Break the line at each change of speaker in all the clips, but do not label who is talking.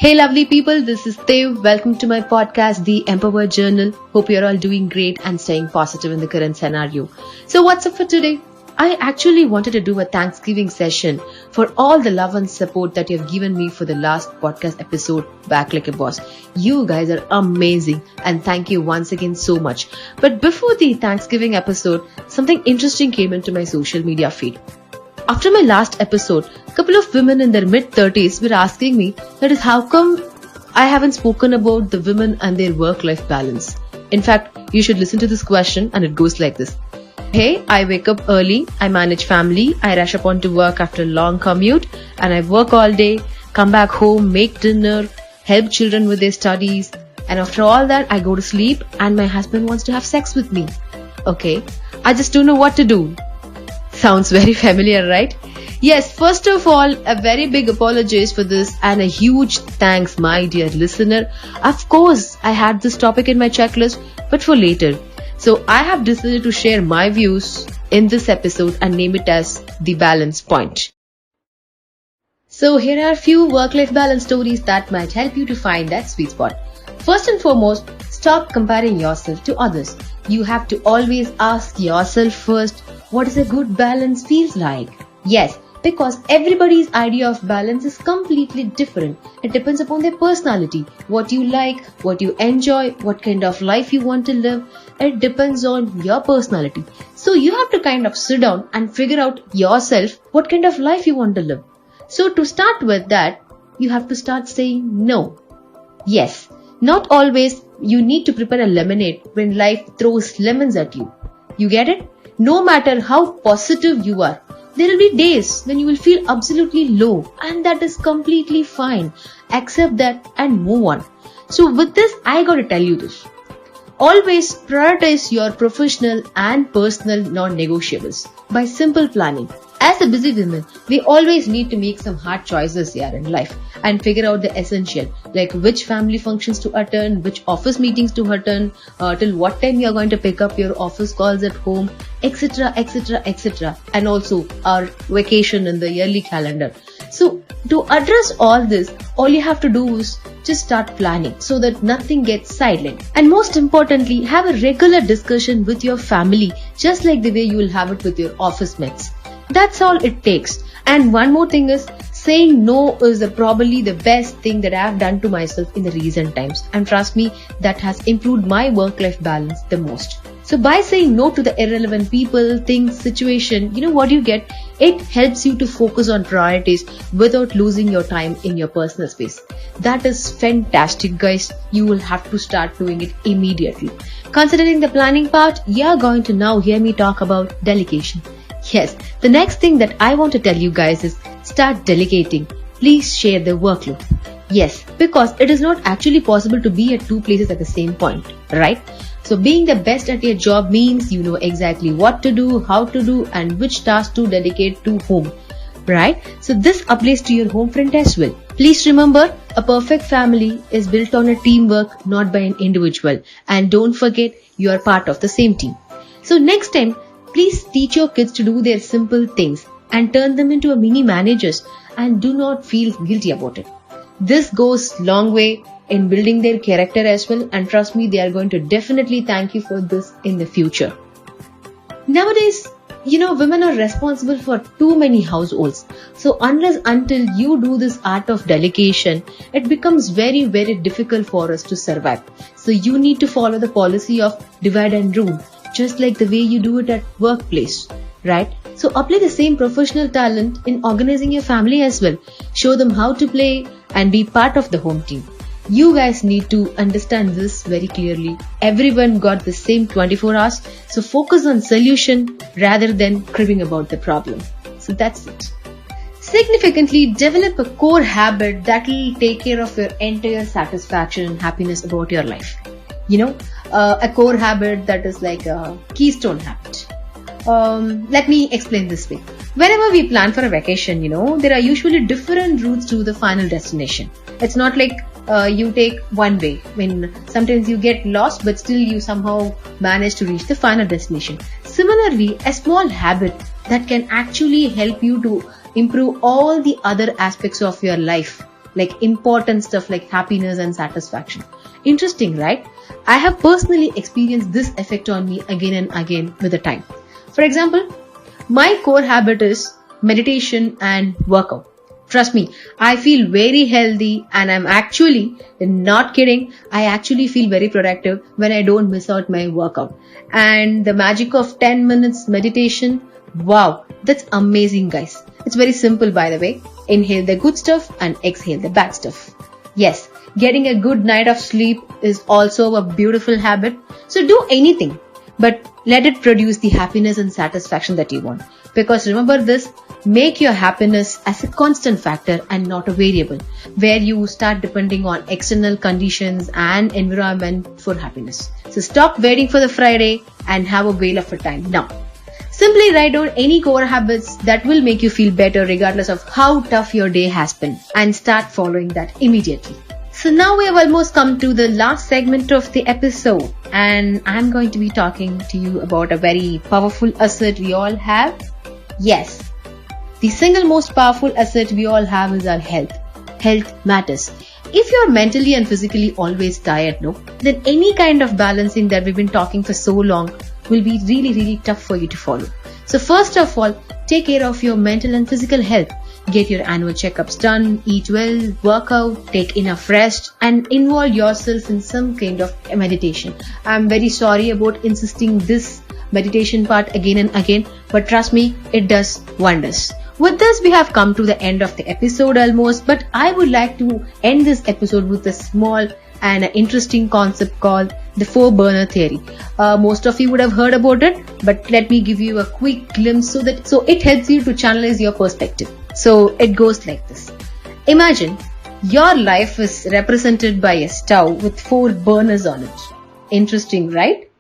Hey lovely people, this is Dev. Welcome to my podcast, The Empower Journal. Hope you're all doing great and staying positive in the current scenario. So what's up for today? I actually wanted to do a Thanksgiving session for all the love and support that you've given me for the last podcast episode, Back Like a Boss. You guys are amazing and thank you once again so much. But before the Thanksgiving episode, something interesting came into my social media feed. After my last episode, a couple of women in their mid-30s were asking me that is how come I haven't spoken about the women and their work-life balance. In fact, you should listen to this question and it goes like this. Hey, I wake up early, I manage family, I rush upon to work after a long commute and I work all day, come back home, make dinner, help children with their studies and after all that I go to sleep and my husband wants to have sex with me. Okay, I just don't know what to do. Sounds very familiar, right? Yes, first of all, a very big apologies for this and a huge thanks, my dear listener. Of course, I had this topic in my checklist, but for later. So I have decided to share my views in this episode and name it as The Balance Point. So here are a few work-life balance stories that might help you to find that sweet spot. First and foremost, stop comparing yourself to others. You have to always ask yourself first, what is a good balance feels like? Yes, because everybody's idea of balance is completely different. It depends upon their personality, what you like, what you enjoy, what kind of life you want to live. It depends on your personality. So you have to kind of sit down and figure out yourself what kind of life you want to live. So to start with that, you have to start saying no. Yes, not always you need to prepare a lemonade when life throws lemons at you. You get it? No matter how positive you are, there will be days when you will feel absolutely low and that is completely fine. Accept that and move on. So with this, I gotta tell you this. Always prioritize your professional and personal non-negotiables by simple planning. As a busy woman, we always need to make some hard choices here in life and figure out the essential, like which family functions to attend, which office meetings to attend, till what time you are going to pick up your office calls at home, etc., etc., etc. And also our vacation in the yearly calendar. So to address all this, all you have to do is just start planning so that nothing gets sidelined. And most importantly, have a regular discussion with your family, just like the way you will have it with your office mates. That's all it takes. And one more thing is, saying no is probably the best thing that I have done to myself in the recent times. And trust me, that has improved my work-life balance the most. So by saying no to the irrelevant people, things, situation, you know what you get? It helps you to focus on priorities without losing your time in your personal space. That is fantastic, guys. You will have to start doing it immediately. Considering the planning part, you are going to now hear me talk about delegation. Yes, the next thing that I want to tell you guys is start delegating. Please share the workload. Yes, because it is not actually possible to be at two places at the same point, right? So being the best at your job means you know exactly what to do, how to do, and which task to delegate to whom, right? So this applies to your home front as well. Please remember, a perfect family is built on a teamwork, not by an individual. And don't forget, you are part of the same team. So next time, please teach your kids to do their simple things and turn them into a mini managers and do not feel guilty about it. This goes long way in building their character as well, and trust me, they are going to definitely thank you for this in the future. Nowadays, women are responsible for too many households. So until you do this art of delegation, it becomes very, very difficult for us to survive. So you need to follow the policy of divide and rule, just like the way you do it at workplace, right? So apply the same professional talent in organizing your family as well. Show them how to play and be part of the home team. You guys need to understand this very clearly. Everyone got the same 24 hours, so focus on solution rather than cribbing about the problem. So that's it. Significantly develop a core habit that will take care of your entire satisfaction and happiness about your life. A core habit that is like a keystone habit. Let me explain this way. Whenever we plan for a vacation, there are usually different routes to the final destination. It's not like you take one way. When sometimes you get lost, but still you somehow manage to reach the final destination. Similarly, a small habit that can actually help you to improve all the other aspects of your life like important stuff like happiness and satisfaction. Interesting, right? I have personally experienced this effect on me again and again with the time. For example, my core habit is meditation and workout. Trust me, I feel very healthy and I'm actually, not kidding, I actually feel very productive when I don't miss out my workout. And the magic of 10 minutes meditation, wow, that's amazing guys. It's very simple by the way. Inhale the good stuff and exhale the bad stuff. Yes, getting a good night of sleep is also a beautiful habit. So do anything, but let it produce the happiness and satisfaction that you want. Because remember this, make your happiness as a constant factor and not a variable, where you start depending on external conditions and environment for happiness. So stop waiting for the Friday and have a whale of a time now. Simply write down any core habits that will make you feel better regardless of how tough your day has been and start following that immediately. So now we have almost come to the last segment of the episode and I'm going to be talking to you about a very powerful asset we all have. Yes, the single most powerful asset we all have is our health. Health matters. If you're mentally and physically always tired, then any kind of balancing that we've been talking for so long will be really tough for you to follow. So first of all, take care of your mental and physical health. Get your annual checkups done, eat well, work out, take enough rest, and involve yourself in some kind of meditation. I'm very sorry about insisting this meditation part again and again, but trust me, it does wonders. With this, we have come to the end of the episode almost, but I would like to end this episode with a small and an interesting concept called the 4-burner theory. Most of you would have heard about it, but let me give you a quick glimpse so it helps you to channelize your perspective. So it goes like this. Imagine your life is represented by a stove with 4 burners on it. Interesting, right?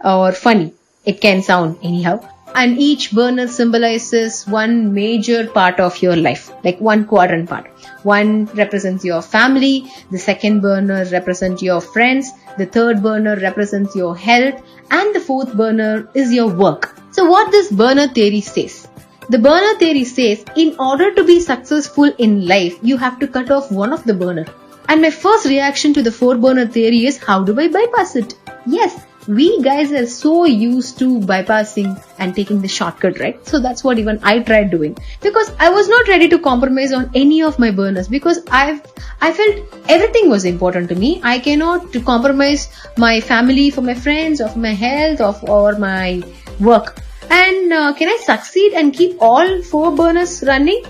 Or funny. It can sound anyhow. And each burner symbolizes one major part of your life, like one quadrant part. One represents your family, the second burner represents your friends, the third burner represents your health, and the fourth burner is your work. So what this burner theory says? The burner theory says, in order to be successful in life, you have to cut off one of the burner. And my first reaction to the 4-burner theory is, how do I bypass it? Yes, we guys are so used to bypassing and taking the shortcut, right? So that's what even I tried doing, because I was not ready to compromise on any of my burners, because I felt everything was important to me. I cannot compromise my family for my friends or for my health or my work. And can I succeed and keep all 4 burners running?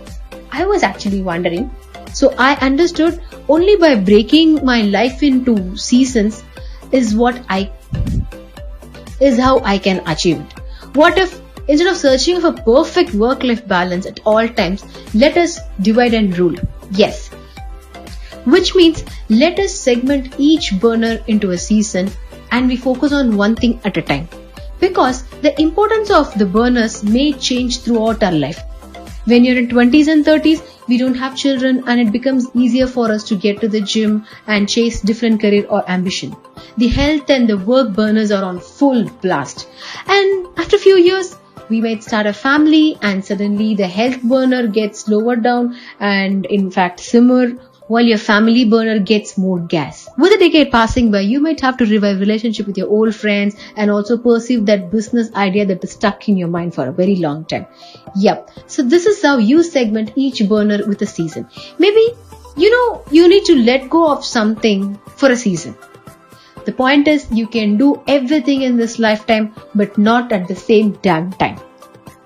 I was actually wondering. So I understood only by breaking my life into seasons is how I can achieve it. What if instead of searching for perfect work-life balance at all times, let us divide and rule? Yes. Which means let us segment each burner into a season and we focus on one thing at a time. Because the importance of the burners may change throughout our life. When you're in 20s and 30s, we don't have children and it becomes easier for us to get to the gym and chase different career or ambition. The health and the work burners are on full blast. And after a few years, we might start a family and suddenly the health burner gets lowered down and in fact simmer, while your family burner gets more gas. With a decade passing by, you might have to revive relationship with your old friends and also perceive that business idea that is stuck in your mind for a very long time. Yep. So this is how you segment each burner with a season. Maybe, you need to let go of something for a season. The point is, you can do everything in this lifetime, but not at the same damn time.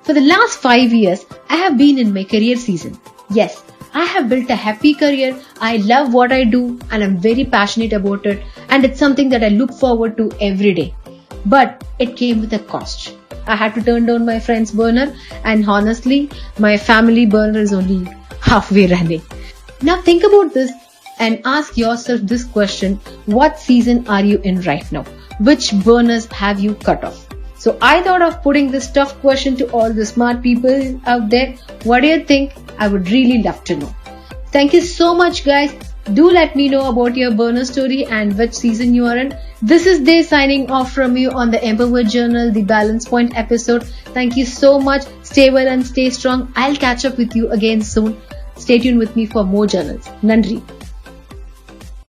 For the last 5 years, I have been in my career season. Yes. I have built a happy career, I love what I do and I'm very passionate about it, and it's something that I look forward to every day. But it came with a cost. I had to turn down my friend's burner and honestly, my family burner is only halfway running. Now think about this and ask yourself this question: what season are you in right now? Which burners have you cut off? So I thought of putting this tough question to all the smart people out there. What do you think? I would really love to know. Thank you so much guys. Do let me know about your burner story and which season you are in. This is Day signing off from you on the Empower Journal, the Balance Point episode. Thank you so much. Stay well and stay strong. I'll catch up with you again soon. Stay tuned with me for more journals. Nandri.